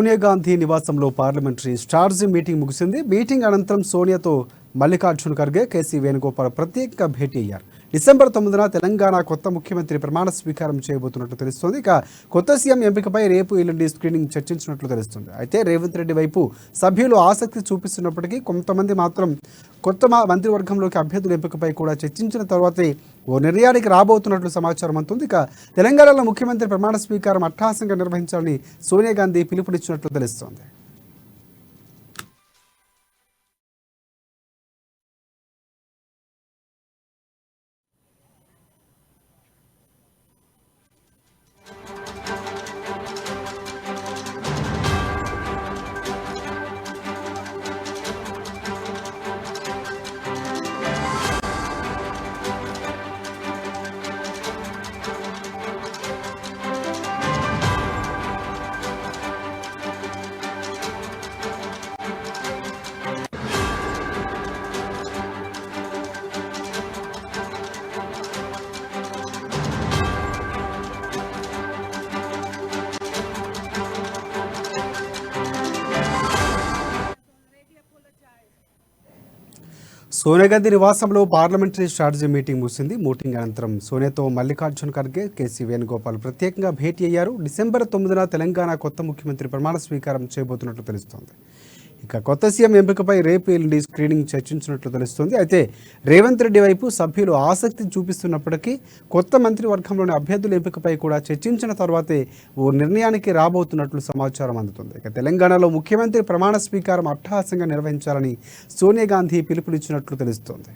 సోనియా గాంధీ నివాసంలో parliamentary stars meeting ముగిసింది. Meeting అనంతరం సోనియాతో మల్లికార్జున ఖర్గే, కేసీ వేణుగోపాల్ ప్రత్యేకంగా భేటీ అయ్యారు. డిసెంబర్ 9న తెలంగాణ కొత్త ముఖ్యమంత్రి ప్రమాణ స్వీకారం చేయబోతున్నట్లు తెలుస్తోంది. ఇక కొత్త సీఎం ఎంపికపై రేపు ఎల్లుండి స్క్రీనింగ్ చర్చించినట్లు తెలుస్తుంది. అయితే రేవంత్ రెడ్డి వైపు సభ్యులు ఆసక్తి చూపిస్తున్నప్పటికీ కొంతమంది మాత్రం కొత్త మంత్రివర్గంలోకి అభ్యర్థుల ఎంపికపై కూడా చర్చించిన తర్వాతే ఓ నిర్ణయానికి రాబోతున్నట్లు సమాచారం అందుతుంది. ఇక తెలంగాణలో ముఖ్యమంత్రి ప్రమాణ స్వీకారం అట్టహాసంగా నిర్వహించాలని సోనియా గాంధీ పిలుపునిచ్చినట్లు తెలుస్తోంది. సోనియా గాంధీ నివాసంలో పార్లమెంటరీ స్ట్రాటజీ మీటింగ్ ముగిసింది. మీటింగ్ అనంతరం సోనియాతో మల్లికార్జున ఖర్గే, కేసీ వేణుగోపాల్ ప్రత్యేకంగా భేటీ అయ్యారు. డిసెంబర్ 9న తెలంగాణ కొత్త ముఖ్యమంత్రి ప్రమాణ స్వీకారం చేయబోతున్నట్లు తెలుస్తోంది. ఇక కొత్త సీఎం ఎంపికపై రేపు ఎల్లుండి స్క్రీనింగ్ చర్చించినట్లు తెలుస్తోంది. అయితే రేవంత్ రెడ్డి వైపు సభ్యులు ఆసక్తి చూపిస్తున్నప్పటికీ కొత్త మంత్రివర్గంలోని అభ్యర్థుల ఎంపికపై కూడా చర్చించిన తర్వాతే ఓ నిర్ణయానికి రాబోతున్నట్లు సమాచారం అందుతుంది. ఇక తెలంగాణలో ముఖ్యమంత్రి ప్రమాణ స్వీకారం అట్టహాసంగా నిర్వహించాలని సోనియా గాంధీ పిలుపునిచ్చినట్లు తెలుస్తోంది.